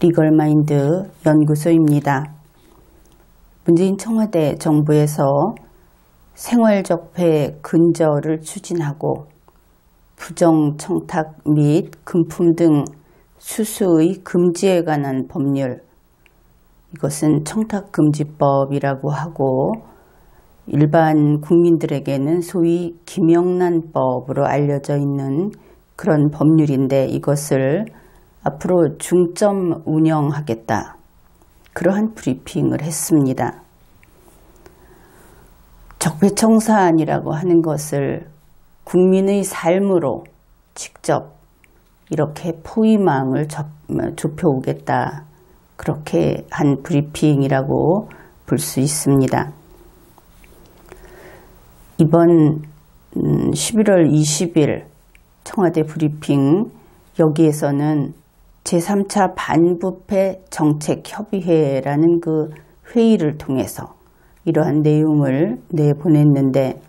리걸마인드 연구소입니다. 문재인 청와대 정부에서 생활적폐 근절을 추진하고 부정청탁 및 금품 등 수수의 금지에 관한 법률, 이것은 청탁금지법이라고 하고 일반 국민들에게는 소위 김영란법으로 알려져 있는 그런 법률인데, 이것을 앞으로 중점 운영하겠다, 그러한 브리핑을 했습니다. 적폐청산이라고 하는 것을 국민의 삶으로 직접 이렇게 포위망을 좁혀오겠다, 그렇게 한 브리핑이라고 볼 수 있습니다. 이번 11월 20일 청와대 브리핑, 여기에서는 제3차 반부패 정책협의회라는 그 회의를 통해서 이러한 내용을 내보냈는데,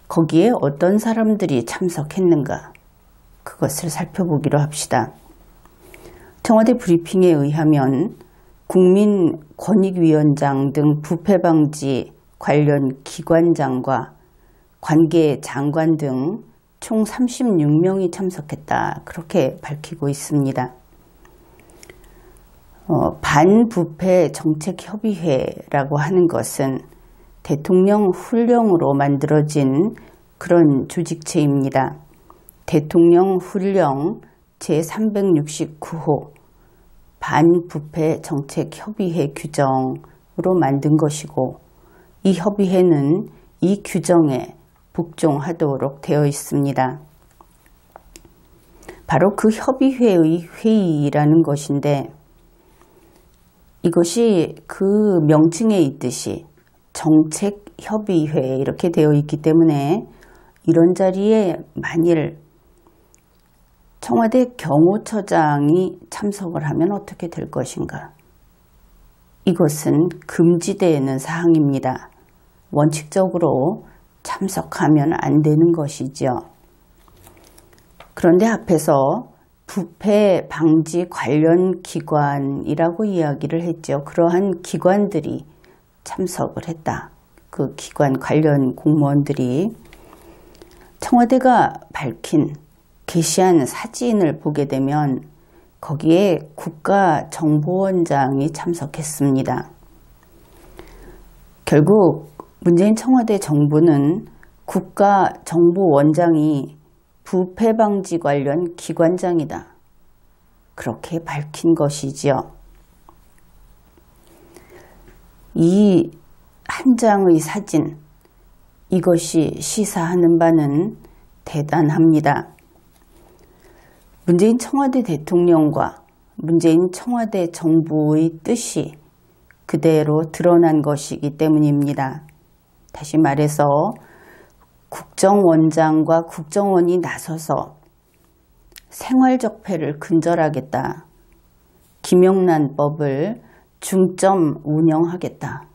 거기에 어떤 사람들이 참석했는가, 그것을 살펴보기로 합시다. 청와대 브리핑에 의하면 국민권익위원장 등 부패방지 관련 기관장과 관계 장관 등 총 36명이 참석했다, 그렇게 밝히고 있습니다. 반부패 정책협의회라고 하는 것은 대통령 훈령으로 만들어진 그런 조직체입니다. 대통령 훈령 제369호 반부패 정책협의회 규정으로 만든 것이고, 이 협의회는 이 규정에 복종하도록 되어 있습니다. 바로 그 협의회의 회의라는 것인데, 이것이 그 명칭에 있듯이 정책협의회 이렇게 되어 있기 때문에, 이런 자리에 만일 청와대 경호처장이 참석을 하면 어떻게 될 것인가? 이것은 금지되어 있는 사항입니다. 원칙적으로 참석하면 안 되는 것이죠. 그런데 앞에서 부패 방지 관련 기관이라고 이야기를 했죠. 그러한 기관들이 참석을 했다. 그 기관 관련 공무원들이 청와대가 밝힌 게시한 사진을 보게 되면 거기에 국가정보원장이 참석했습니다. 결국 문재인 청와대 정부는 국가정보원장이 부패방지 관련 기관장이다, 그렇게 밝힌 것이지요. 이 한 장의 사진, 이것이 시사하는 바는 대단합니다. 문재인 청와대 대통령과 문재인 청와대 정부의 뜻이 그대로 드러난 것이기 때문입니다. 다시 말해서 국정원장과 국정원이 나서서 생활적폐를 근절하겠다, 김영란법을 중점 운영하겠다,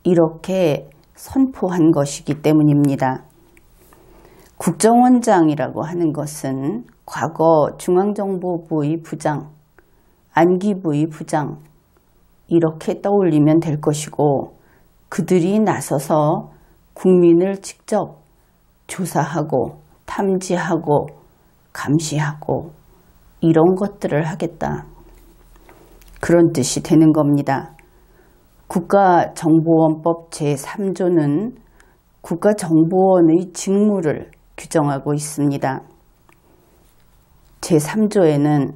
이렇게 선포한 것이기 때문입니다. 국정원장이라고 하는 것은 과거 중앙정보부의 부장, 안기부의 부장, 이렇게 떠올리면 될 것이고, 그들이 나서서 국민을 직접 조사하고 탐지하고 감시하고 이런 것들을 하겠다, 그런 뜻이 되는 겁니다. 국가정보원법 제3조는 국가정보원의 직무를 규정하고 있습니다. 제3조에는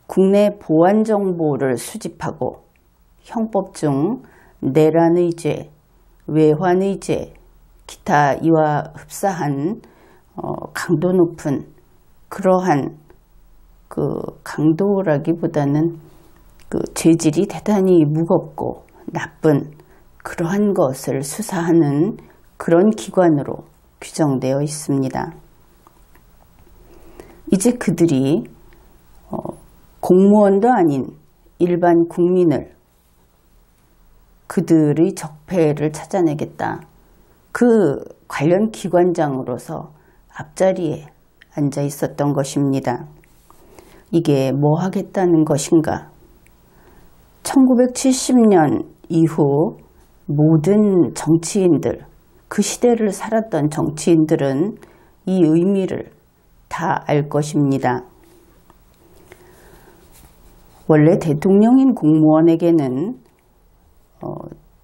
국내 보안 정보를 수집하고 형법 중 내란의 죄, 외환의 죄, 기타 이와 흡사한 강도 높은 그러한 강도라기보다는 죄질이 대단히 무겁고 나쁜 그러한 것을 수사하는 그런 기관으로 규정되어 있습니다. 이제 그들이 공무원도 아닌 일반 국민을, 그들의 적폐를 찾아내겠다, 그 관련 기관장으로서 앞자리에 앉아 있었던 것입니다. 이게 뭐 하겠다는 것인가? 1970년 이후 모든 정치인들, 그 시대를 살았던 정치인들은 이 의미를 다 알 것입니다. 원래 대통령인 공무원에게는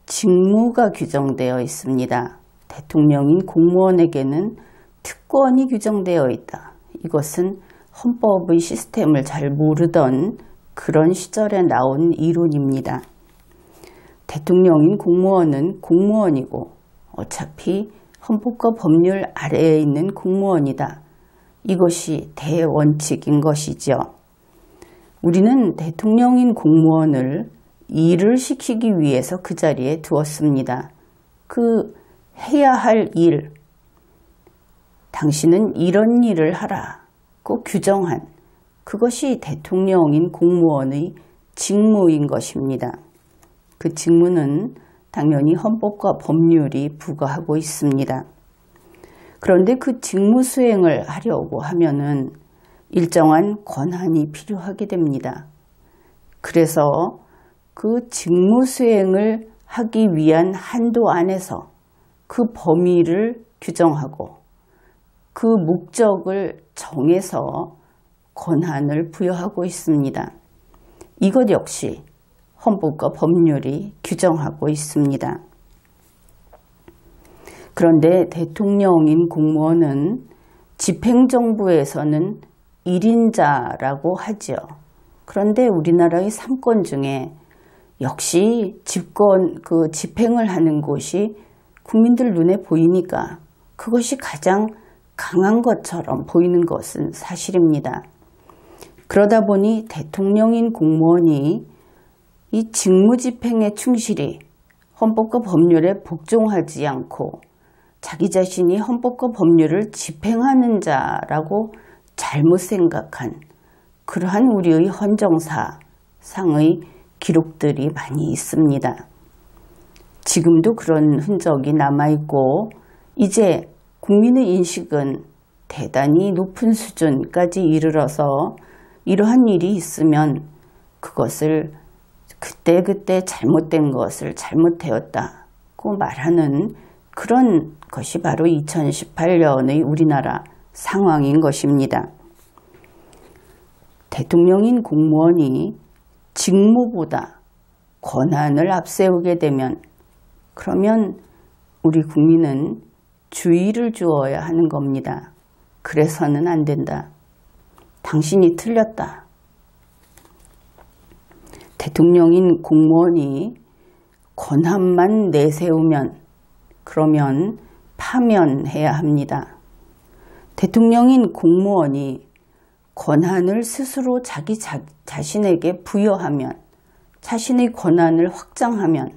직무가 규정되어 있습니다. 대통령인 공무원에게는 특권이 규정되어 있다. 이것은 헌법의 시스템을 잘 모르던 그런 시절에 나온 이론입니다. 대통령인 공무원은 공무원이고 어차피 헌법과 법률 아래에 있는 공무원이다. 이것이 대원칙인 것이죠. 우리는 대통령인 공무원을 일을 시키기 위해서 그 자리에 두었습니다. 그 해야 할 일, 당신은 이런 일을 하라고 규정한 그것이 대통령인 공무원의 직무인 것입니다. 그 직무는 당연히 헌법과 법률이 부과하고 있습니다. 그런데 그 직무 수행을 하려고 하면은 일정한 권한이 필요하게 됩니다. 그래서 그 직무 수행을 하기 위한 한도 안에서 그 범위를 규정하고 그 목적을 정해서 권한을 부여하고 있습니다. 이것 역시 헌법과 법률이 규정하고 있습니다. 그런데 대통령인 공무원은 집행정부에서는 1인자라고 하죠. 그런데 우리나라의 3권 중에 역시 집행을 하는 곳이 국민들 눈에 보이니까 그것이 가장 강한 것처럼 보이는 것은 사실입니다. 그러다 보니 대통령인 공무원이 이 직무집행에 충실히 헌법과 법률에 복종하지 않고 자기 자신이 헌법과 법률을 집행하는 자라고 잘못 생각한 그러한 우리의 헌정사상의 기록들이 많이 있습니다. 지금도 그런 흔적이 남아있고 이제 국민의 인식은 대단히 높은 수준까지 이르러서 이러한 일이 있으면 그것을 그때 잘못된 것을 잘못되었다고 말하는 그런 것이 바로 2018년의 우리나라 상황인 것입니다. 대통령인 공무원이 직무보다 권한을 앞세우게 되면 그러면 우리 국민은 주의를 주어야 하는 겁니다. 그래서는 안 된다. 당신이 틀렸다. 대통령인 공무원이 권한만 내세우면 그러면 파면해야 합니다. 대통령인 공무원이 권한을 스스로 자기 자신에게 부여하면 자신의 권한을 확장하면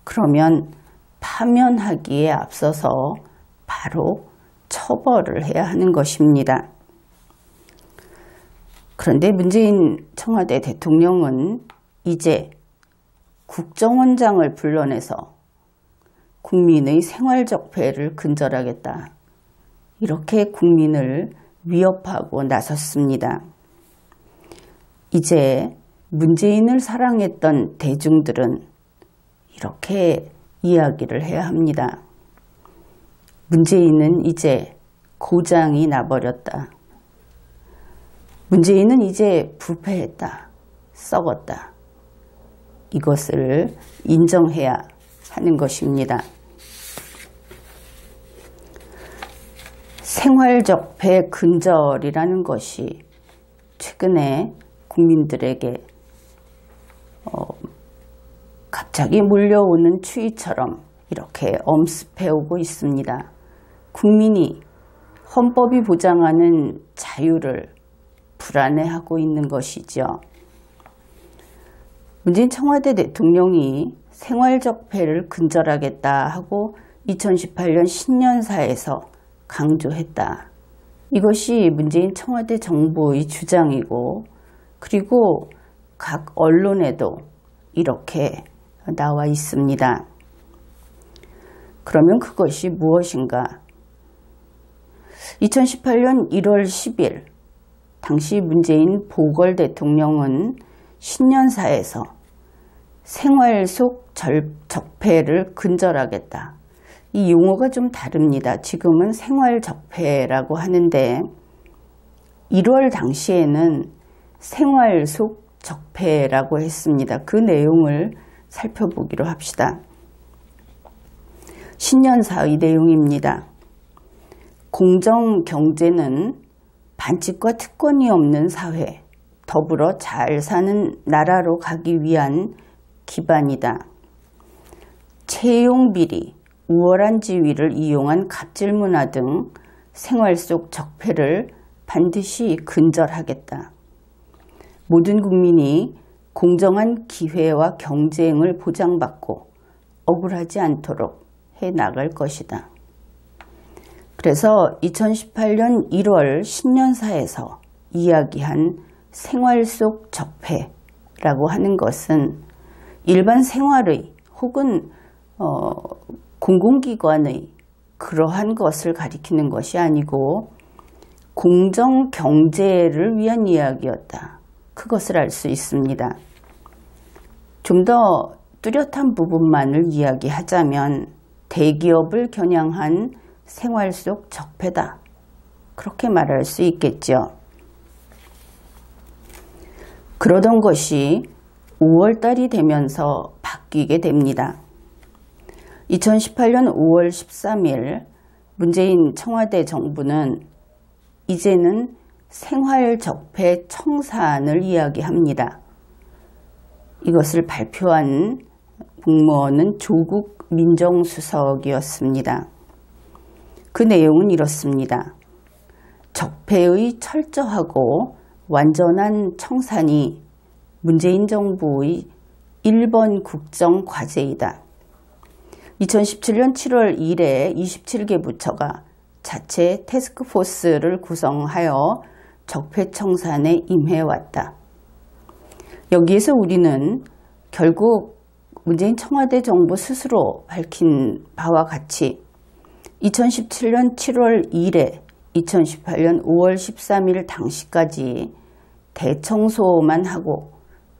그러면 파면하기에 앞서서 바로 처벌을 해야 하는 것입니다. 그런데 문재인 청와대 대통령은 이제 국정원장을 불러내서 국민의 생활적 폐해를 근절하겠다. 이렇게 국민을 위협하고 나섰습니다. 이제 문재인을 사랑했던 대중들은 이렇게 이야기를 해야 합니다. 문재인은 이제 고장이 나버렸다. 문재인은 이제 부패했다. 썩었다. 이것을 인정해야 하는 것입니다. 생활적 폐해 근절이라는 것이 최근에 국민들에게 갑자기 몰려오는 추위처럼 이렇게 엄습해오고 있습니다. 국민이 헌법이 보장하는 자유를 불안해하고 있는 것이죠. 문재인 청와대 대통령이 생활적 폐해를 근절하겠다 하고 2018년 신년사에서 강조했다. 이것이 문재인 청와대 정부의 주장이고 그리고 각 언론에도 이렇게 나와 있습니다. 그러면 그것이 무엇인가? 2018년 1월 10일 당시 문재인 보궐 대통령은 신년사에서 생활 속 적폐를 근절하겠다. 이 용어가 좀 다릅니다. 지금은 생활 적폐라고 하는데 1월 당시에는 생활 속 적폐라고 했습니다. 그 내용을 살펴보기로 합시다. 신년사의 내용입니다. 공정 경제는 반칙과 특권이 없는 사회, 더불어 잘 사는 나라로 가기 위한 기반이다. 채용비리, 우월한 지위를 이용한 갑질 문화 등 생활 속 적폐를 반드시 근절하겠다. 모든 국민이 공정한 기회와 경쟁을 보장받고 억울하지 않도록 해나갈 것이다. 그래서 2018년 1월 신년사에서 이야기한 생활 속 적폐라고 하는 것은 일반 생활의 혹은 공공기관의 그러한 것을 가리키는 것이 아니고 공정 경제를 위한 이야기였다. 그것을 알 수 있습니다. 좀 더 뚜렷한 부분만을 이야기하자면 대기업을 겨냥한 생활 속 적폐다. 그렇게 말할 수 있겠죠. 그러던 것이 5월달이 되면서 바뀌게 됩니다. 2018년 5월 13일 문재인 청와대 정부는 이제는 생활적폐 청산을 이야기합니다. 이것을 발표한 공무원은 조국 민정수석이었습니다. 그 내용은 이렇습니다. 적폐의 철저하고 완전한 청산이 문재인 정부의 1번 국정 과제이다. 2017년 7월 이래 27개 부처가 자체 태스크포스를 구성하여 적폐 청산에 임해왔다. 여기에서 우리는 결국 문재인 청와대 정부 스스로 밝힌 바와 같이 2017년 7월 이래 2018년 5월 13일 당시까지 대청소만 하고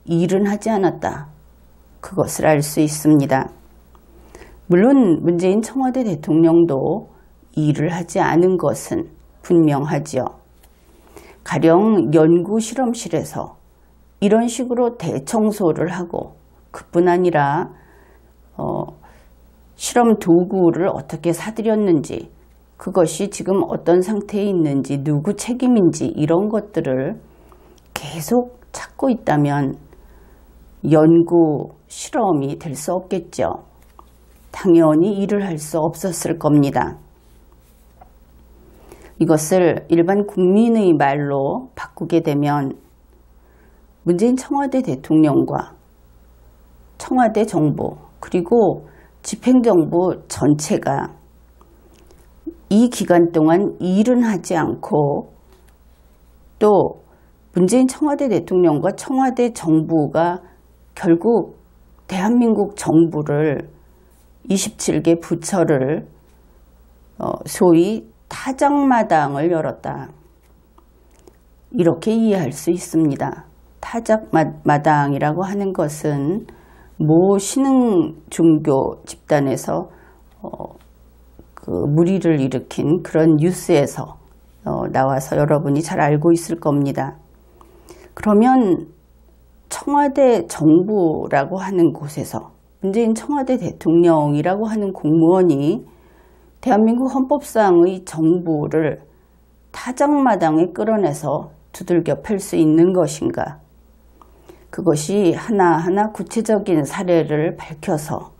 일은 하지 않았다. 그것을 알 수 있습니다. 물론 문재인 청와대 대통령도 일을 하지 않은 것은 분명하지요. 가령 연구실험실에서 이런 식으로 대청소를 하고 그뿐 아니라 실험 도구를 어떻게 사들였는지, 그것이 지금 어떤 상태에 있는지, 누구 책임인지 이런 것들을 계속 찾고 있다면 연구 실험이 될 수 없겠죠. 당연히 일을 할 수 없었을 겁니다. 이것을 일반 국민의 말로 바꾸게 되면 문재인 청와대 대통령과 청와대 정부 그리고 집행정부 전체가 이 기간 동안 일은 하지 않고 또 문재인 청와대 대통령과 청와대 정부가 결국 대한민국 정부를 27개 부처를 소위 타작마당을 열었다. 이렇게 이해할 수 있습니다. 타작마당이라고 하는 것은 모 신흥 종교 집단에서 그 무리를 일으킨 그런 뉴스에서 나와서 여러분이 잘 알고 있을 겁니다. 그러면 청와대 정부라고 하는 곳에서 문재인 청와대 대통령이라고 하는 공무원이 대한민국 헌법상의 정부를 타작마당에 끌어내서 두들겨 팰 수 있는 것인가? 그것이 하나하나 구체적인 사례를 밝혀서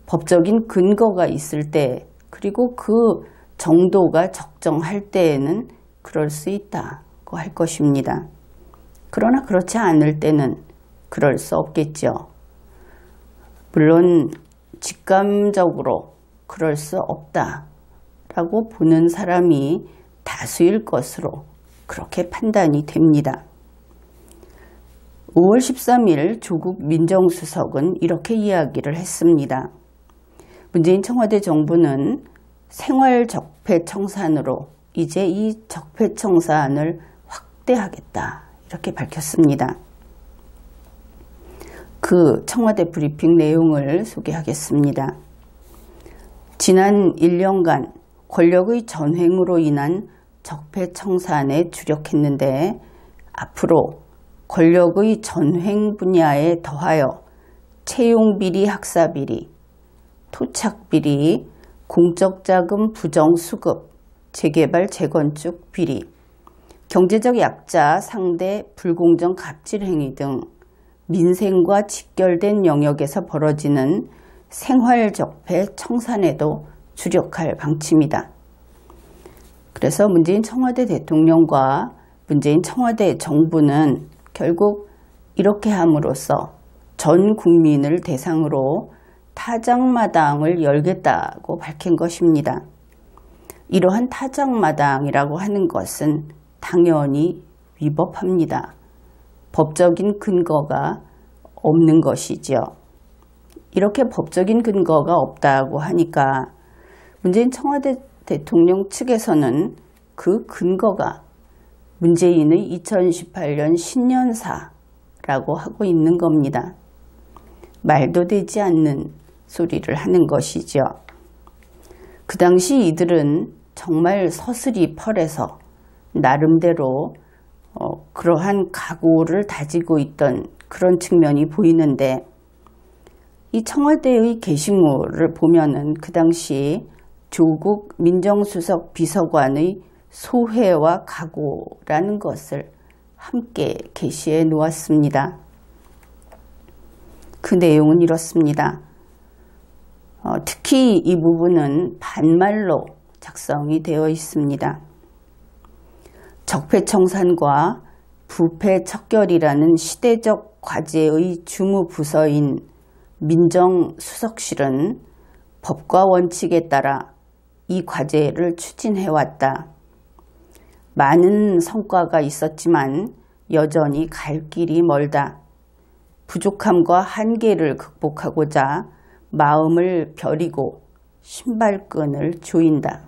법적인 근거가 있을 때, 그리고 그 정도가 적정할 때에는 그럴 수 있다고 할 것입니다. 그러나 그렇지 않을 때는 그럴 수 없겠죠. 물론 직감적으로 그럴 수 없다라고 보는 사람이 다수일 것으로 그렇게 판단이 됩니다. 5월 13일 조국 민정수석은 이렇게 이야기를 했습니다. 문재인 청와대 정부는 생활적폐 청산으로 이제 이 적폐 청산을 확대하겠다. 이렇게 밝혔습니다. 그 청와대 브리핑 내용을 소개하겠습니다. 지난 1년간 권력의 전횡으로 인한 적폐청산에 주력했는데 앞으로 권력의 전횡 분야에 더하여 채용비리, 학사비리, 토착비리, 공적자금 부정수급, 재개발, 재건축 비리, 경제적 약자 상대 불공정 갑질 행위 등 민생과 직결된 영역에서 벌어지는 생활적폐 청산에도 주력할 방침이다. 그래서 문재인 청와대 대통령과 문재인 청와대 정부는 결국 이렇게 함으로써 전 국민을 대상으로 타작마당을 열겠다고 밝힌 것입니다. 이러한 타작마당이라고 하는 것은 당연히 위법합니다. 법적인 근거가 없는 것이죠. 이렇게 법적인 근거가 없다고 하니까 문재인 청와대 대통령 측에서는 그 근거가 문재인의 2018년 신년사라고 하고 있는 겁니다. 말도 되지 않는 소리를 하는 것이죠. 그 당시 이들은 정말 서슬이 펄해서 나름대로 그러한 각오를 다지고 있던 그런 측면이 보이는데, 이 청와대의 게시물을 보면은 그 당시 조국 민정수석 비서관의 소회와 각오라는 것을 함께 게시해 놓았습니다. 그 내용은 이렇습니다. 특히 이 부분은 반말로 작성이 되어 있습니다. 적폐청산과 부패척결이라는 시대적 과제의 주무부서인 민정수석실은 법과 원칙에 따라 이 과제를 추진해왔다. 많은 성과가 있었지만 여전히 갈 길이 멀다. 부족함과 한계를 극복하고자 마음을 벼리고 신발끈을 조인다.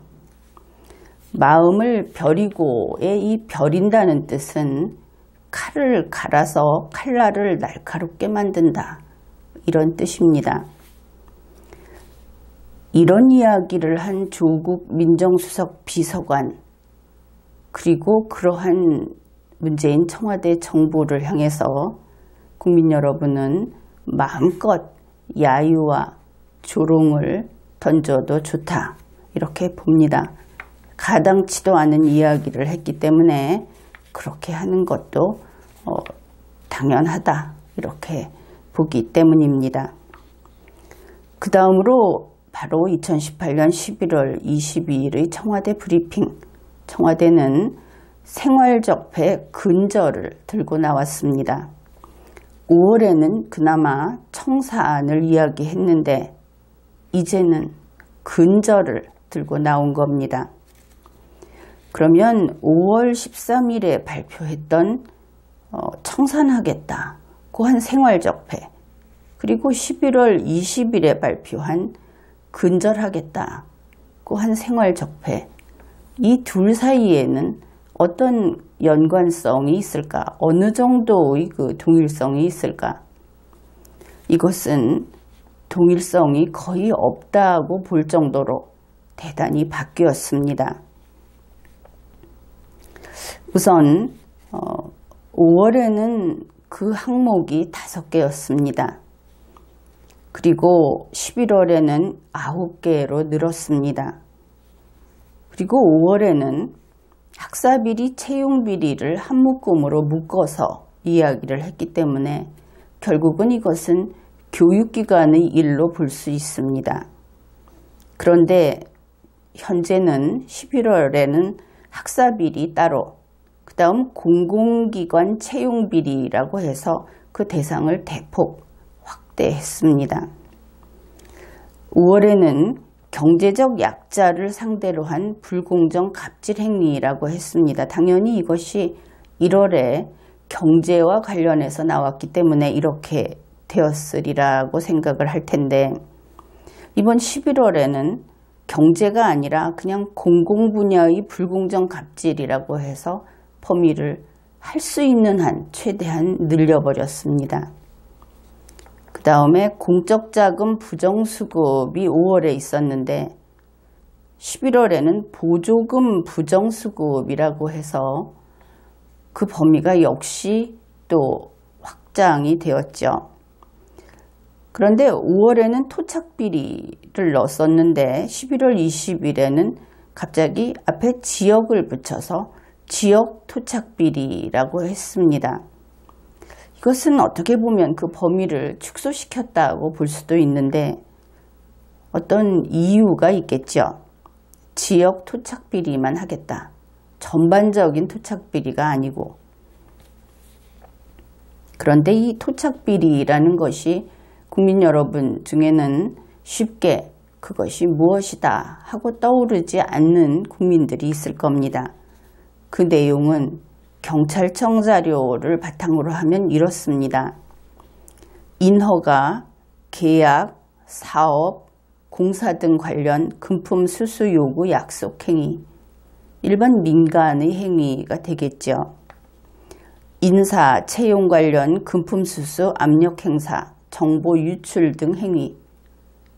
마음을 벼리고의 이 벼린다는 뜻은 칼을 갈아서 칼날을 날카롭게 만든다, 이런 뜻입니다. 이런 이야기를 한 조국 민정수석 비서관, 그리고 그러한 문재인 청와대 정부를 향해서 국민 여러분은 마음껏 야유와 조롱을 던져도 좋다, 이렇게 봅니다. 가당치도 않은 이야기를 했기 때문에 그렇게 하는 것도 당연하다, 이렇게 보기 때문입니다. 그 다음으로 바로 2018년 11월 22일의 청와대 브리핑, 청와대는 생활적폐 근절을 들고 나왔습니다. 5월에는 그나마 청산을 이야기했는데 이제는 근절을 들고 나온 겁니다. 그러면 5월 13일에 발표했던 청산하겠다고 한 생활적폐, 그리고 11월 20일에 발표한 근절하겠다고 한 생활적폐, 이 둘 사이에는 어떤 연관성이 있을까? 어느 정도의 그 동일성이 있을까? 이것은 동일성이 거의 없다고 볼 정도로 대단히 바뀌었습니다. 우선 5월에는 그 항목이 5개였습니다. 그리고 11월에는 9개로 늘었습니다. 그리고 5월에는 학사비리, 채용비리를 한 묶음으로 묶어서 이야기를 했기 때문에 결국은 이것은 교육기관의 일로 볼 수 있습니다. 그런데 현재는 11월에는 학사비리 따로, 그 다음 공공기관 채용비리라고 해서 그 대상을 대폭 확대했습니다. 5월에는 경제적 약자를 상대로 한 불공정 갑질 행위라고 했습니다. 당연히 이것이 1월에 경제와 관련해서 나왔기 때문에 이렇게 되었으리라고 생각을 할 텐데, 이번 11월에는 경제가 아니라 그냥 공공 분야의 불공정 갑질이라고 해서 범위를 할 수 있는 한 최대한 늘려버렸습니다. 다음에 공적자금 부정수급이 5월에 있었는데 11월에는 보조금 부정수급이라고 해서 그 범위가 역시 또 확장이 되었죠. 그런데 5월에는 토착비리를 넣었었는데 11월 20일에는 갑자기 앞에 지역을 붙여서 지역 토착비리라고 했습니다. 이것은 어떻게 보면 그 범위를 축소시켰다고 볼 수도 있는데 어떤 이유가 있겠죠. 지역 토착비리만 하겠다. 전반적인 토착비리가 아니고. 그런데 이 토착비리라는 것이 국민 여러분 중에는 쉽게 그것이 무엇이다 하고 떠오르지 않는 국민들이 있을 겁니다. 그 내용은 경찰청 자료를 바탕으로 하면 이렇습니다. 인허가, 계약, 사업, 공사 등 관련 금품 수수 요구 약속 행위, 일반 민간의 행위가 되겠죠. 인사, 채용 관련 금품 수수, 압력 행사, 정보 유출 등 행위,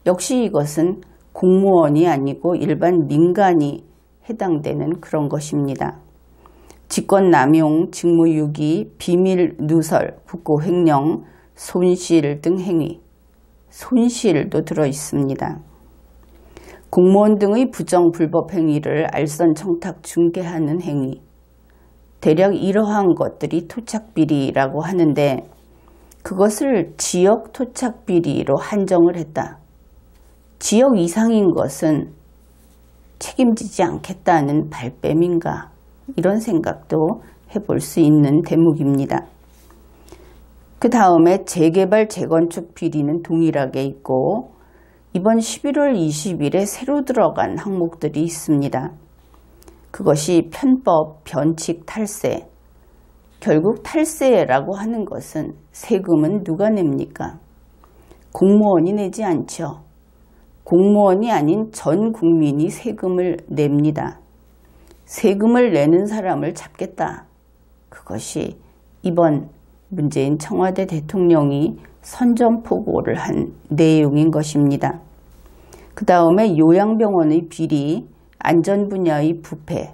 역시 이것은 공무원이 아니고 일반 민간이 해당되는 그런 것입니다. 직권남용, 직무유기, 비밀 누설, 국고횡령, 손실 등 행위, 손실도 들어 있습니다. 공무원 등의 부정 불법 행위를 알선 청탁 중개하는 행위, 대략 이러한 것들이 토착비리라고 하는데 그것을 지역 토착비리로 한정을 했다. 지역 이상인 것은 책임지지 않겠다는 발뺌인가, 이런 생각도 해볼 수 있는 대목입니다. 그 다음에 재개발 재건축 비리는 동일하게 있고 이번 11월 20일에 새로 들어간 항목들이 있습니다. 그것이 편법, 변칙, 탈세. 결국 탈세라고 하는 것은 세금은 누가 냅니까? 공무원이 내지 않죠. 공무원이 아닌 전 국민이 세금을 냅니다. 세금을 내는 사람을 잡겠다. 그것이 이번 문재인 청와대 대통령이 선전포고를 한 내용인 것입니다. 그 다음에 요양병원의 비리, 안전 분야의 부패,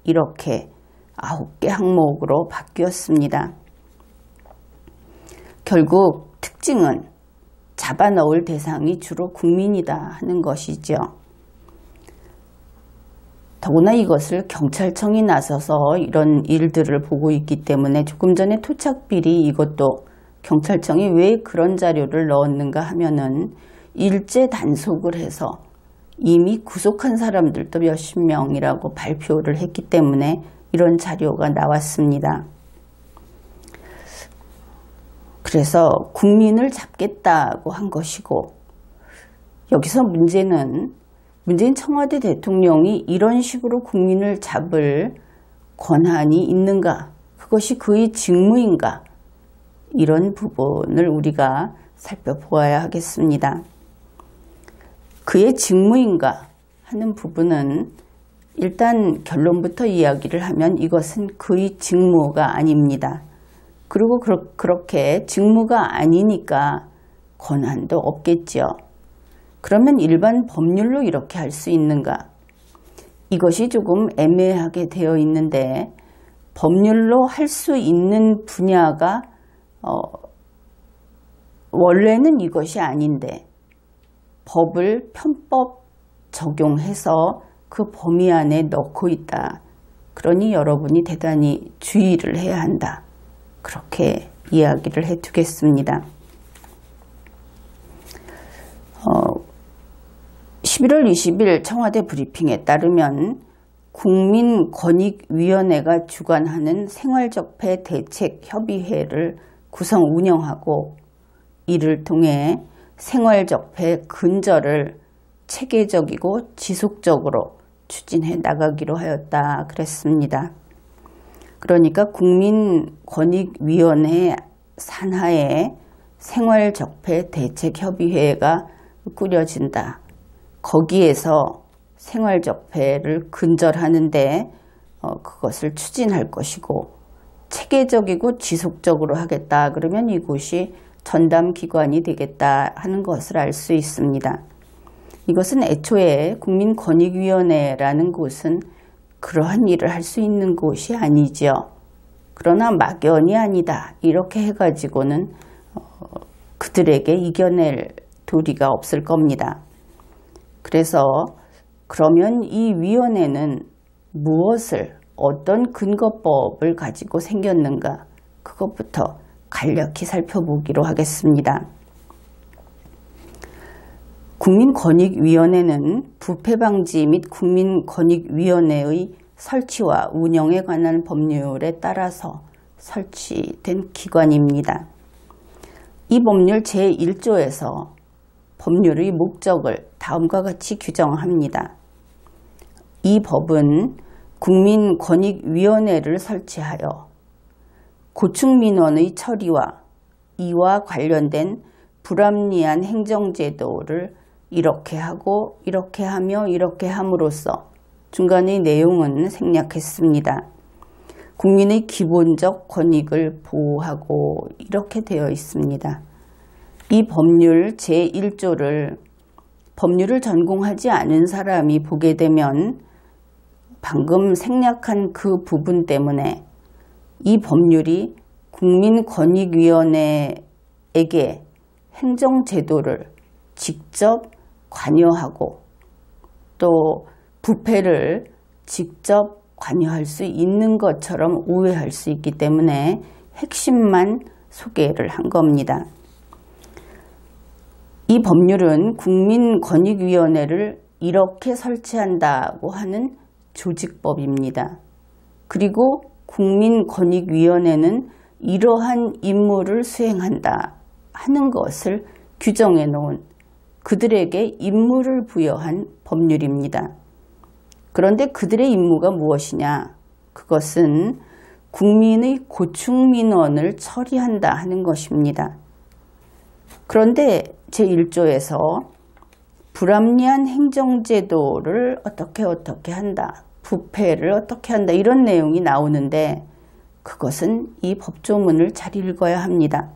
이렇게 9개 항목으로 바뀌었습니다. 결국 특징은 잡아넣을 대상이 주로 국민이다 하는 것이죠. 더구나 이것을 경찰청이 나서서 이런 일들을 보고 있기 때문에 조금 전에 토착비리 이것도 경찰청이 왜 그런 자료를 넣었는가 하면은 일제 단속을 해서 이미 구속한 사람들도 몇십 명이라고 발표를 했기 때문에 이런 자료가 나왔습니다. 그래서 국민을 잡겠다고 한 것이고 여기서 문제는 문재인 청와대 대통령이 이런 식으로 국민을 잡을 권한이 있는가? 그것이 그의 직무인가? 이런 부분을 우리가 살펴보아야 하겠습니다. 그의 직무인가 하는 부분은 일단 결론부터 이야기를 하면 이것은 그의 직무가 아닙니다. 그리고 그렇게 직무가 아니니까 권한도 없겠죠. 그러면 일반 법률로 이렇게 할 수 있는가? 이것이 조금 애매하게 되어 있는데 법률로 할 수 있는 분야가 원래는 이것이 아닌데 법을 편법 적용해서 그 범위 안에 넣고 있다. 그러니 여러분이 대단히 주의를 해야 한다. 그렇게 이야기를 해두겠습니다. 11월 20일 청와대 브리핑에 따르면 국민권익위원회가 주관하는 생활적폐 대책협의회를 구성 운영하고 이를 통해 생활적폐 근절을 체계적이고 지속적으로 추진해 나가기로 하였다 그랬습니다. 그러니까 국민권익위원회 산하에 생활적폐 대책협의회가 꾸려진다. 거기에서 생활적폐를 근절하는데 그것을 추진할 것이고 체계적이고 지속적으로 하겠다. 그러면 이곳이 전담기관이 되겠다 하는 것을 알 수 있습니다. 이것은 애초에 국민권익위원회라는 곳은 그러한 일을 할 수 있는 곳이 아니지요. 그러나 막연히 아니다 이렇게 해가지고는 그들에게 이겨낼 도리가 없을 겁니다. 그래서 그러면 이 위원회는 무엇을 어떤 근거법을 가지고 생겼는가 그것부터 간략히 살펴보기로 하겠습니다. 국민권익위원회는 부패방지 및 국민권익위원회의 설치와 운영에 관한 법률에 따라서 설치된 기관입니다. 이 법률 제1조에서 법률의 목적을 다음과 같이 규정합니다. 이 법은 국민권익위원회를 설치하여 고충민원의 처리와 이와 관련된 불합리한 행정제도를 이렇게 하고 이렇게 하며 이렇게 함으로써 중간의 내용은 생략했습니다. 국민의 기본적 권익을 보호하고 이렇게 되어 있습니다. 이 법률 제1조를 법률을 전공하지 않은 사람이 보게 되면 방금 생략한 그 부분 때문에 이 법률이 국민권익위원회에게 행정제도를 직접 관여하고 또 부패를 직접 관여할 수 있는 것처럼 오해할 수 있기 때문에 핵심만 소개를 한 겁니다. 이 법률은 국민권익위원회를 이렇게 설치한다고 하는 조직법입니다. 그리고 국민권익위원회는 이러한 임무를 수행한다 하는 것을 규정해 놓은 그들에게 임무를 부여한 법률입니다. 그런데 그들의 임무가 무엇이냐? 그것은 국민의 고충민원을 처리한다 하는 것입니다. 그런데 제1조에서 불합리한 행정제도를 어떻게 한다, 부패를 어떻게 한다 이런 내용이 나오는데 그것은 이 법조문을 잘 읽어야 합니다.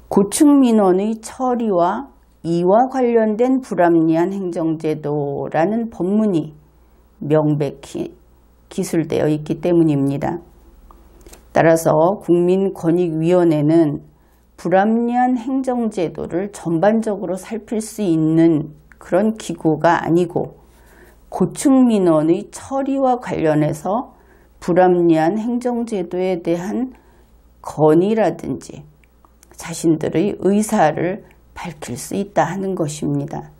고충민원의 처리와 이와 관련된 불합리한 행정제도라는 법문이 명백히 기술되어 있기 때문입니다. 따라서 국민권익위원회는 불합리한 행정제도를 전반적으로 살필 수 있는 그런 기구가 아니고 고충민원의 처리와 관련해서 불합리한 행정제도에 대한 건의라든지 자신들의 의사를 밝힐 수 있다 하는 것입니다.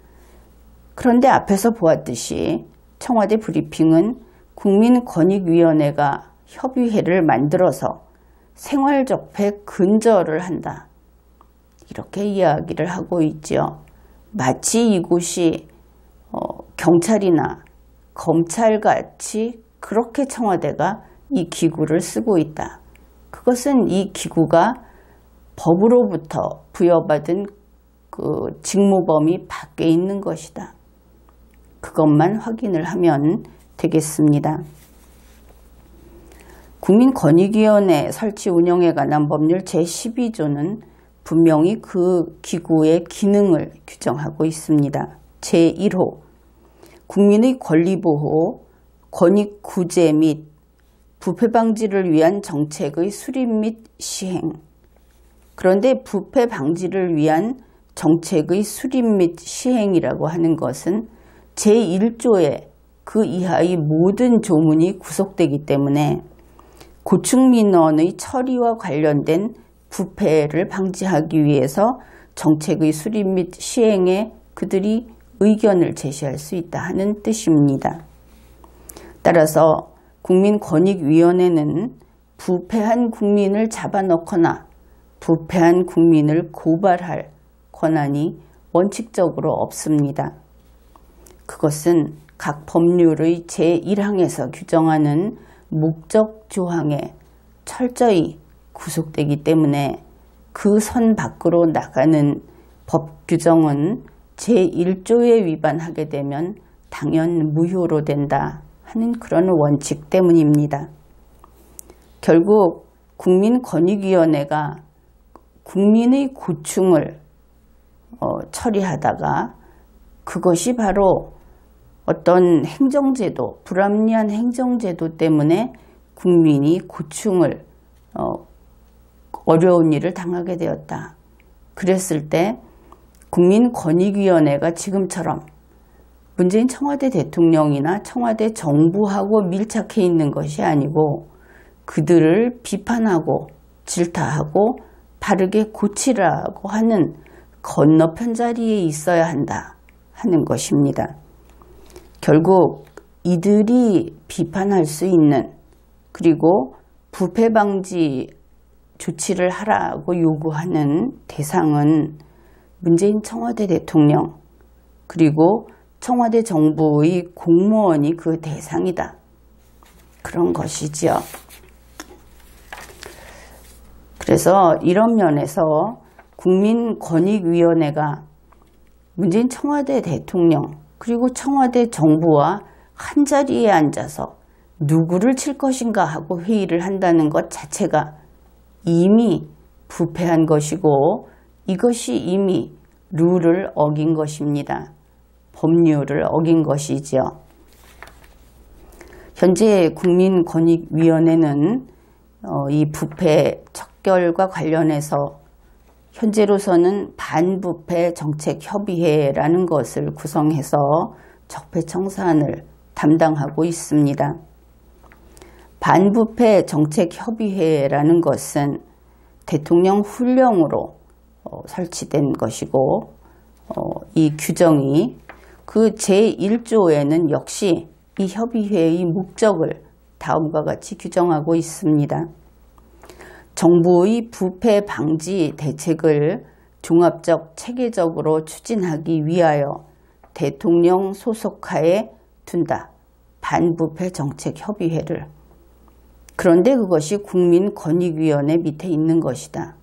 그런데 앞에서 보았듯이 청와대 브리핑은 국민권익위원회가 협의회를 만들어서 생활적폐 근절을 한다. 이렇게 이야기를 하고 있죠. 마치 이곳이 경찰이나 검찰같이 그렇게 청와대가 이 기구를 쓰고 있다. 그것은 이 기구가 법으로부터 부여받은 그 직무 범위 밖에 있는 것이다. 그것만 확인을 하면 되겠습니다. 국민권익위원회 설치 운영에 관한 법률 제12조는 분명히 그 기구의 기능을 규정하고 있습니다. 제1호 국민의 권리보호, 권익구제 및 부패 방지를 위한 정책의 수립 및 시행. 그런데 부패 방지를 위한 정책의 수립 및 시행이라고 하는 것은 제1조에 그 이하의 모든 조문이 구속되기 때문에 고충민원의 처리와 관련된 부패를 방지하기 위해서 정책의 수립 및 시행에 그들이 의견을 제시할 수 있다 하는 뜻입니다. 따라서 국민권익위원회는 부패한 국민을 잡아넣거나 부패한 국민을 고발할 권한이 원칙적으로 없습니다. 그것은 각 법률의 제1항에서 규정하는 목적 조항에 철저히 구속되기 때문에 그 선 밖으로 나가는 법 규정은 제1조에 위반하게 되면 당연 무효로 된다 하는 그런 원칙 때문입니다. 결국 국민권익위원회가 국민의 고충을 처리하다가 그것이 바로 어떤 행정제도, 불합리한 행정제도 때문에 국민이 고충을 어려운 일을 당하게 되었다. 그랬을 때 국민권익위원회가 지금처럼 문재인 청와대 대통령이나 청와대 정부하고 밀착해 있는 것이 아니고 그들을 비판하고 질타하고 바르게 고치라고 하는 건너편 자리에 있어야 한다 하는 것입니다. 결국 이들이 비판할 수 있는, 그리고 부패 방지 조치를 하라고 요구하는 대상은 문재인 청와대 대통령, 그리고 청와대 정부의 공무원이 그 대상이다. 그런 것이지요. 그래서 이런 면에서 국민권익위원회가 문재인 청와대 대통령 그리고 청와대 정부와 한자리에 앉아서 누구를 칠 것인가 하고 회의를 한다는 것 자체가 이미 부패한 것이고 이것이 이미 룰을 어긴 것입니다. 법률을 어긴 것이지요. 현재 국민권익위원회는 이 부패 척결과 관련해서 현재로서는 반부패 정책협의회라는 것을 구성해서 적폐청산을 담당하고 있습니다. 반부패 정책협의회라는 것은 대통령 훈령으로 설치된 것이고 이 규정이 그 제1조에는 역시 이 협의회의 목적을 다음과 같이 규정하고 있습니다. 정부의 부패 방지 대책을 종합적 체계적으로 추진하기 위하여 대통령 소속하에 둔다. 반부패 정책협의회를. 그런데 그것이 국민권익위원회 밑에 있는 것이다.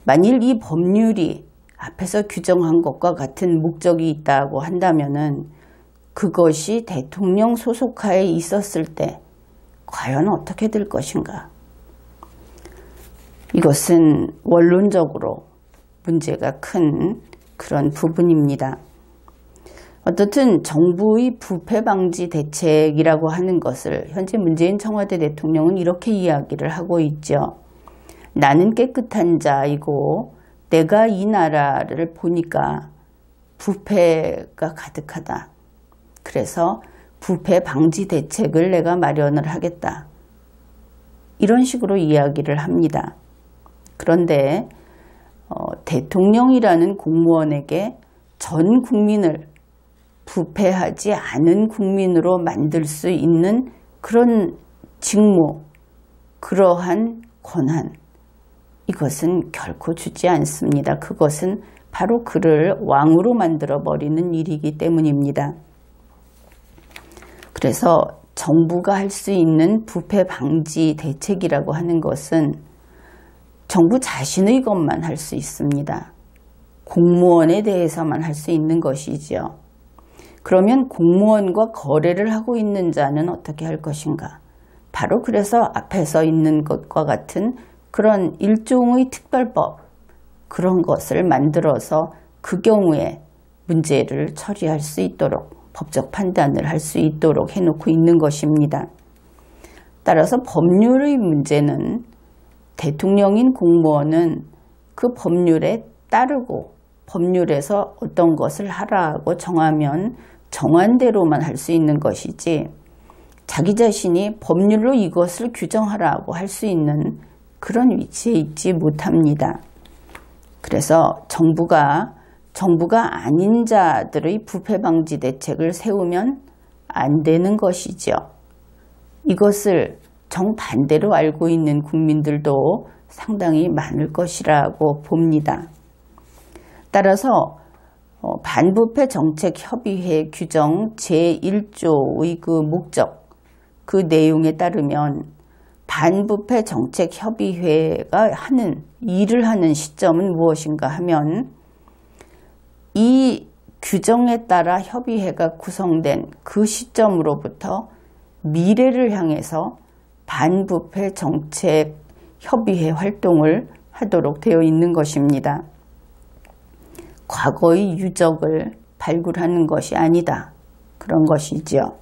만일 이 법률이 앞에서 규정한 것과 같은 목적이 있다고 한다면은 그것이 대통령 소속하에 있었을 때 과연 어떻게 될 것인가? 이것은 원론적으로 문제가 큰 그런 부분입니다. 어떻든 정부의 부패 방지 대책이라고 하는 것을 현재 문재인 청와대 대통령은 이렇게 이야기를 하고 있죠. 나는 깨끗한 자이고 내가 이 나라를 보니까 부패가 가득하다. 그래서 부패 방지 대책을 내가 마련을 하겠다. 이런 식으로 이야기를 합니다. 그런데 대통령이라는 공무원에게 전 국민을 부패하지 않은 국민으로 만들 수 있는 그런 직무, 그러한 권한, 이것은 결코 주지 않습니다. 그것은 바로 그를 왕으로 만들어버리는 일이기 때문입니다. 그래서 정부가 할 수 있는 부패 방지 대책이라고 하는 것은 정부 자신의 것만 할 수 있습니다. 공무원에 대해서만 할 수 있는 것이지요. 그러면 공무원과 거래를 하고 있는 자는 어떻게 할 것인가? 바로 그래서 앞에서 있는 것과 같은 그런 일종의 특별법, 그런 것을 만들어서 그 경우에 문제를 처리할 수 있도록, 법적 판단을 할 수 있도록 해놓고 있는 것입니다. 따라서 법률의 문제는 대통령인 공무원은 그 법률에 따르고 법률에서 어떤 것을 하라고 정하면 정한 대로만 할 수 있는 것이지 자기 자신이 법률로 이것을 규정하라고 할 수 있는 그런 위치에 있지 못합니다. 그래서 정부가 아닌 자들의 부패 방지 대책을 세우면 안 되는 것이죠. 이것을 정반대로 알고 있는 국민들도 상당히 많을 것이라고 봅니다. 따라서 반부패 정책협의회 규정 제1조의 그 목적, 그 내용에 따르면 반부패 정책협의회가 일을 하는 시점은 무엇인가 하면 이 규정에 따라 협의회가 구성된 그 시점으로부터 미래를 향해서 반부패 정책협의회 활동을 하도록 되어 있는 것입니다. 과거의 유적을 발굴하는 것이 아니다. 그런 것이죠.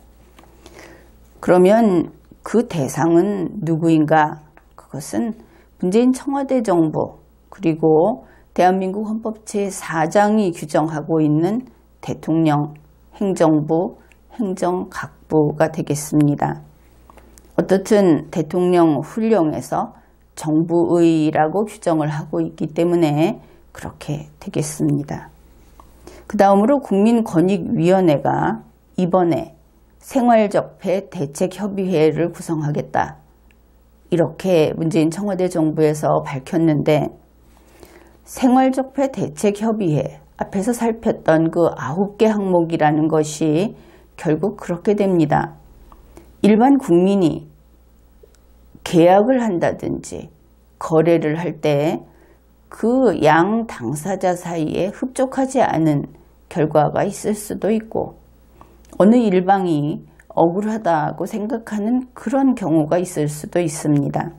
그러면 그 대상은 누구인가? 그것은 문재인 청와대 정부 그리고 대한민국 헌법 제4장이 규정하고 있는 대통령, 행정부, 행정각부가 되겠습니다. 어떻든 대통령 훈령에서 정부의라고 규정을 하고 있기 때문에 그렇게 되겠습니다. 그 다음으로 국민권익위원회가 이번에 생활적폐 대책협의회를 구성하겠다. 이렇게 문재인 청와대 정부에서 밝혔는데 생활적폐 대책협의회 앞에서 살폈던 그 9개 항목이라는 것이 결국 그렇게 됩니다. 일반 국민이 계약을 한다든지 거래를 할 때 그 양 당사자 사이에 흡족하지 않은 결과가 있을 수도 있고 어느 일방이 억울하다고 생각하는 그런 경우가 있을 수도 있습니다.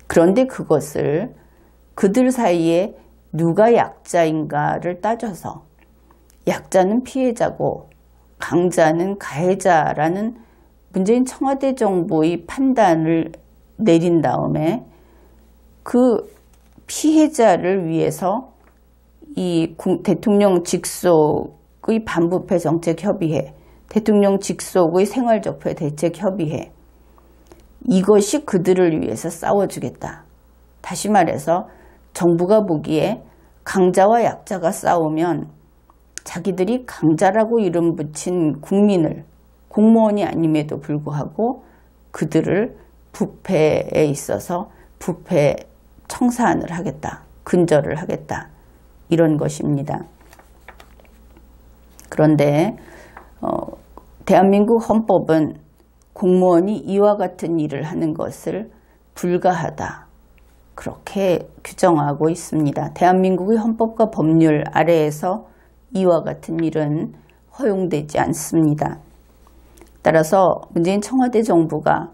그런데 그것을 그들 사이에 누가 약자인가를 따져서 약자는 피해자고 강자는 가해자라는 문재인 청와대 정부의 판단을 내린 다음에 그 피해자를 위해서 이 대통령 직속의 반부패 정책협의회, 대통령 직속의 생활적폐 대책협의회 이것이 그들을 위해서 싸워주겠다. 다시 말해서 정부가 보기에 강자와 약자가 싸우면 자기들이 강자라고 이름 붙인 국민을 공무원이 아님에도 불구하고 그들을 부패에 있어서 부패 청산을 하겠다. 근절을 하겠다. 이런 것입니다. 그런데 대한민국 헌법은 공무원이 이와 같은 일을 하는 것을 불가하다. 그렇게 규정하고 있습니다. 대한민국의 헌법과 법률 아래에서 이와 같은 일은 허용되지 않습니다. 따라서 문재인 청와대 정부가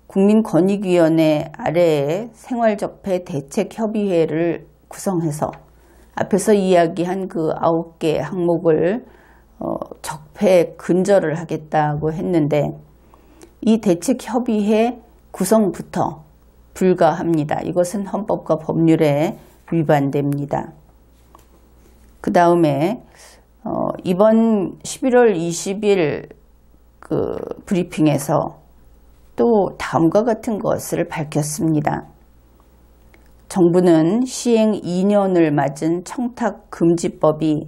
국민권익위원회 아래에 생활적폐 대책협의회를 구성해서 앞에서 이야기한 그 9개 항목을 적폐 근절을 하겠다고 했는데 이 대책협의회 구성부터 불가합니다. 이것은 헌법과 법률에 위반됩니다. 그 다음에 이번 11월 20일 그 브리핑에서 또 다음과 같은 것을 밝혔습니다. 정부는 시행 2년을 맞은 청탁금지법이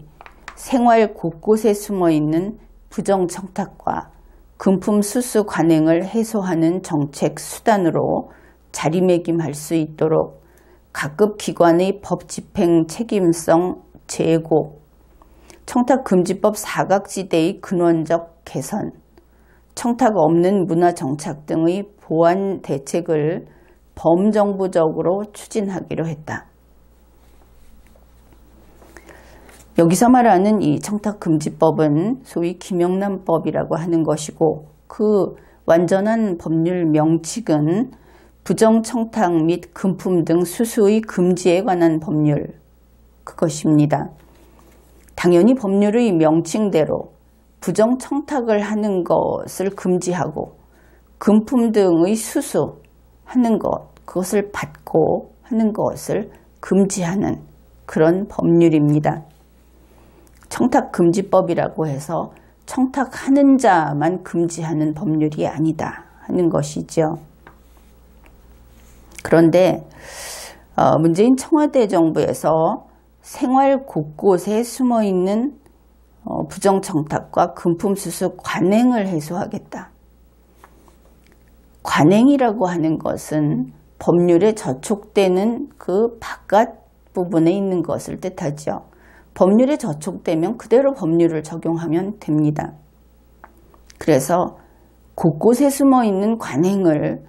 생활 곳곳에 숨어있는 부정청탁과 금품 수수 관행을 해소하는 정책 수단으로 자리매김할 수 있도록 각급 기관의 법 집행 책임성 제고, 청탁금지법 사각지대의 근원적 개선, 청탁 없는 문화정착 등의 보완 대책을 범정부적으로 추진하기로 했다. 여기서 말하는 이 청탁금지법은 소위 김영란법이라고 하는 것이고 그 완전한 법률 명칭은 부정청탁 및 금품 등 수수의 금지에 관한 법률, 그것입니다. 당연히 법률의 명칭대로 부정청탁을 하는 것을 금지하고 금품 등의 수수하는 것, 그것을 받고 하는 것을 금지하는 그런 법률입니다. 청탁금지법이라고 해서 청탁하는 자만 금지하는 법률이 아니다 하는 것이죠. 그런데 문재인 청와대 정부에서 생활 곳곳에 숨어있는 부정청탁과 금품수수 관행을 해소하겠다. 관행이라고 하는 것은 법률에 저촉되는 그 바깥 부분에 있는 것을 뜻하죠. 법률에 저촉되면 그대로 법률을 적용하면 됩니다. 그래서 곳곳에 숨어있는 관행을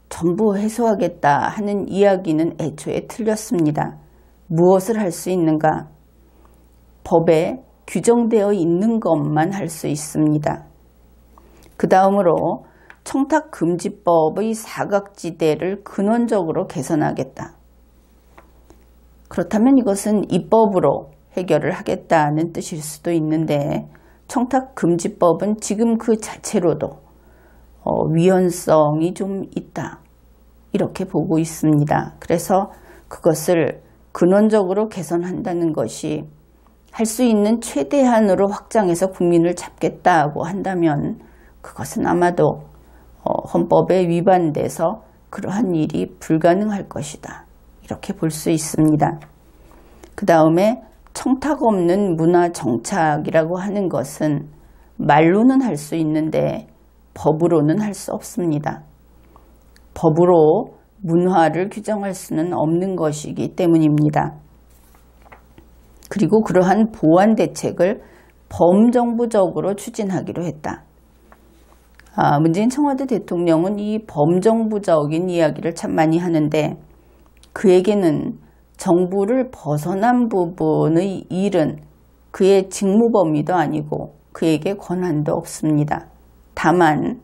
전부 해소하겠다 하는 이야기는 애초에 틀렸습니다. 무엇을 할 수 있는가? 법에 규정되어 있는 것만 할 수 있습니다. 그 다음으로 청탁금지법의 사각지대를 근원적으로 개선하겠다. 그렇다면 이것은 입법으로 해결을 하겠다는 뜻일 수도 있는데 청탁금지법은 지금 그 자체로도 위헌성이 좀 있다. 이렇게 보고 있습니다. 그래서 그것을 근원적으로 개선한다는 것이 할 수 있는 최대한으로 확장해서 국민을 잡겠다고 한다면 그것은 아마도 헌법에 위반돼서 그러한 일이 불가능할 것이다. 이렇게 볼 수 있습니다. 그 다음에 청탁 없는 문화 정착이라고 하는 것은 말로는 할 수 있는데 법으로는 할 수 없습니다. 법으로 문화를 규정할 수는 없는 것이기 때문입니다. 그리고 그러한 보완 대책을 범정부적으로 추진하기로 했다. 문재인 청와대 대통령은 이 범정부적인 이야기를 참 많이 하는데 그에게는 정부를 벗어난 부분의 일은 그의 직무 범위도 아니고 그에게 권한도 없습니다. 다만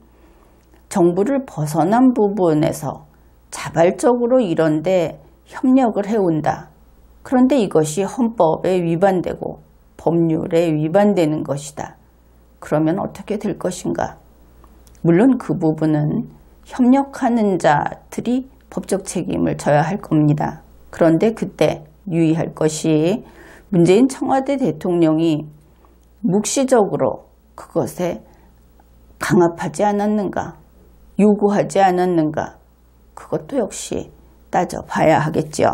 정부를 벗어난 부분에서 자발적으로 이런데 협력을 해온다. 그런데 이것이 헌법에 위반되고 법률에 위반되는 것이다. 그러면 어떻게 될 것인가? 물론 그 부분은 협력하는 자들이 법적 책임을 져야 할 겁니다. 그런데 그때 유의할 것이 문재인 청와대 대통령이 묵시적으로 그것에 강압하지 않았는가, 요구하지 않았는가, 그것도 역시 따져봐야 하겠죠.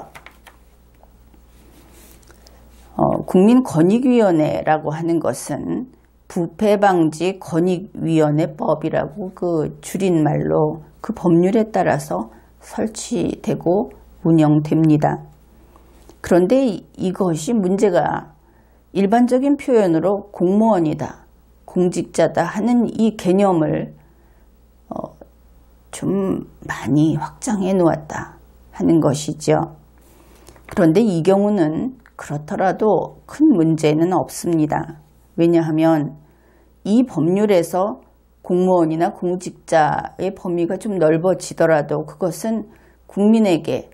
국민권익위원회라고 하는 것은 부패방지 권익위원회법이라고 그 줄임말로 그 법률에 따라서 설치되고 운영됩니다. 그런데 이것이 문제가 일반적인 표현으로 공무원이다, 공직자다 하는 이 개념을 좀 많이 확장해 놓았다 하는 것이죠. 그런데 이 경우는 그렇더라도 큰 문제는 없습니다. 왜냐하면 이 법률에서 공무원이나 공직자의 범위가 좀 넓어지더라도 그것은 국민에게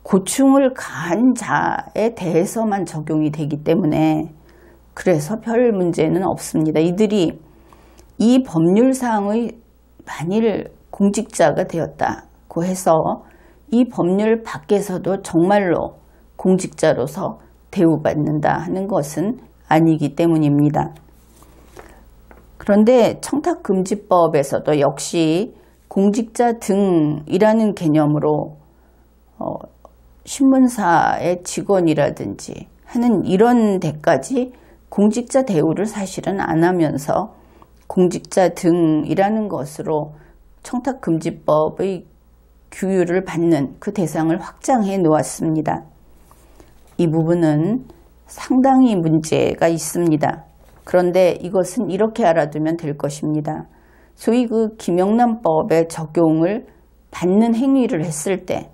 고충을 가한 자에 대해서만 적용이 되기 때문에 그래서 별 문제는 없습니다. 이들이 이 법률상의 만일 공직자가 되었다고 해서 이 법률 밖에서도 정말로 공직자로서 대우받는다 하는 것은 아니기 때문입니다. 그런데 청탁금지법에서도 역시 공직자 등이라는 개념으로 신문사의 직원이라든지 하는 이런 데까지 공직자 대우를 사실은 안 하면서 공직자 등이라는 것으로 청탁금지법의 규율을 받는 그 대상을 확장해 놓았습니다. 이 부분은 상당히 문제가 있습니다. 그런데 이것은 이렇게 알아두면 될 것입니다. 소위 그 김영란법의 적용을 받는 행위를 했을 때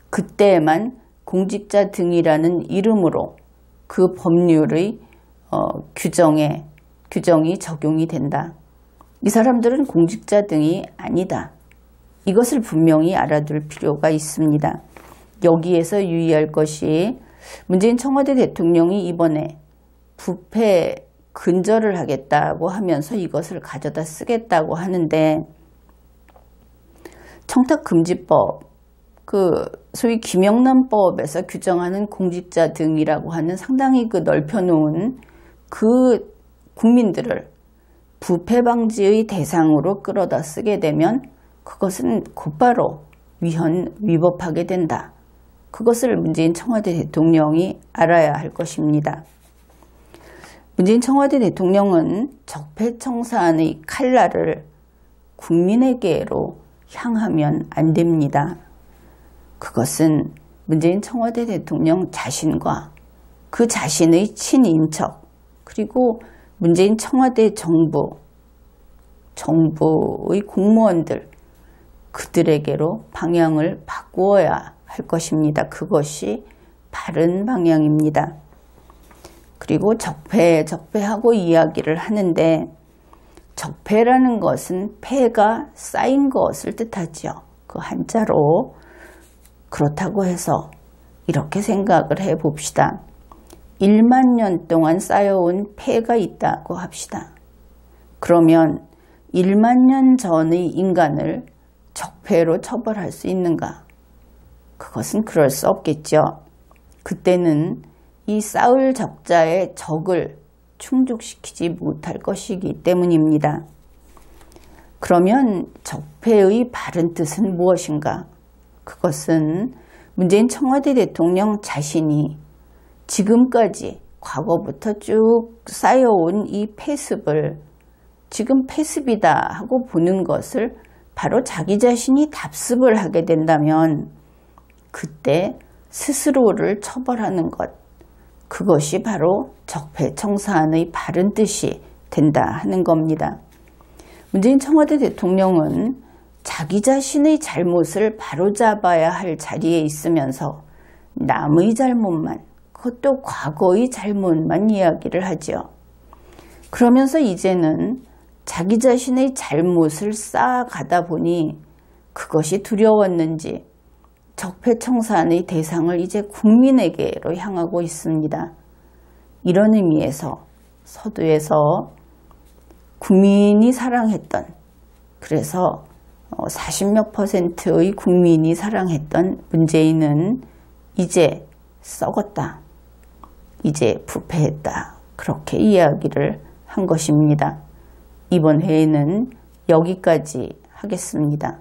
그때에만 공직자 등이라는 이름으로 그 법률의 규정이 적용이 된다. 이 사람들은 공직자 등이 아니다. 이것을 분명히 알아둘 필요가 있습니다. 여기에서 유의할 것이 문재인 청와대 대통령이 이번에 부패 근절을 하겠다고 하면서 이것을 가져다 쓰겠다고 하는데 청탁금지법, 그 소위 김영란법에서 규정하는 공직자 등이라고 하는 상당히 그 넓혀놓은 그 국민들을 부패 방지의 대상으로 끌어다 쓰게 되면 그것은 곧바로 위법하게 된다. 그것을 문재인 청와대 대통령이 알아야 할 것입니다. 문재인 청와대 대통령은 적폐청산의 칼날을 국민에게로 향하면 안 됩니다. 그것은 문재인 청와대 대통령 자신과 그 자신의 친인척 그리고 문재인 청와대 정부의 공무원들 그들에게로 방향을 바꾸어야 할 것입니다. 그것이 바른 방향입니다. 그리고 적폐하고 이야기를 하는데 적폐라는 것은 폐가 쌓인 것을 뜻하죠. 그 한자로. 그렇다고 해서 이렇게 생각을 해 봅시다. 1만 년 동안 쌓여온 폐가 있다고 합시다. 그러면 1만 년 전의 인간을 적폐로 처벌할 수 있는가? 그것은 그럴 수 없겠죠. 그때는 이 쌓을 적자의 적을 충족시키지 못할 것이기 때문입니다. 그러면 적폐의 바른 뜻은 무엇인가? 그것은 문재인 청와대 대통령 자신이 지금까지 과거부터 쭉 쌓여온 이 폐습을 지금 폐습이다 하고 보는 것을 바로 자기 자신이 답습을 하게 된다면 그때 스스로를 처벌하는 것, 그것이 바로 적폐청산의 바른 뜻이 된다 하는 겁니다. 문재인 청와대 대통령은 자기 자신의 잘못을 바로잡아야 할 자리에 있으면서 남의 잘못만, 그것도 과거의 잘못만 이야기를 하죠. 그러면서 이제는 자기 자신의 잘못을 쌓아가다 보니 그것이 두려웠는지 적폐청산의 대상을 이제 국민에게로 향하고 있습니다. 이런 의미에서 서두에서 국민이 사랑했던, 그래서 40몇 %의 국민이 사랑했던 문재인은 이제 썩었다, 이제 부패했다, 그렇게 이야기를 한 것입니다. 이번 회에는 여기까지 하겠습니다.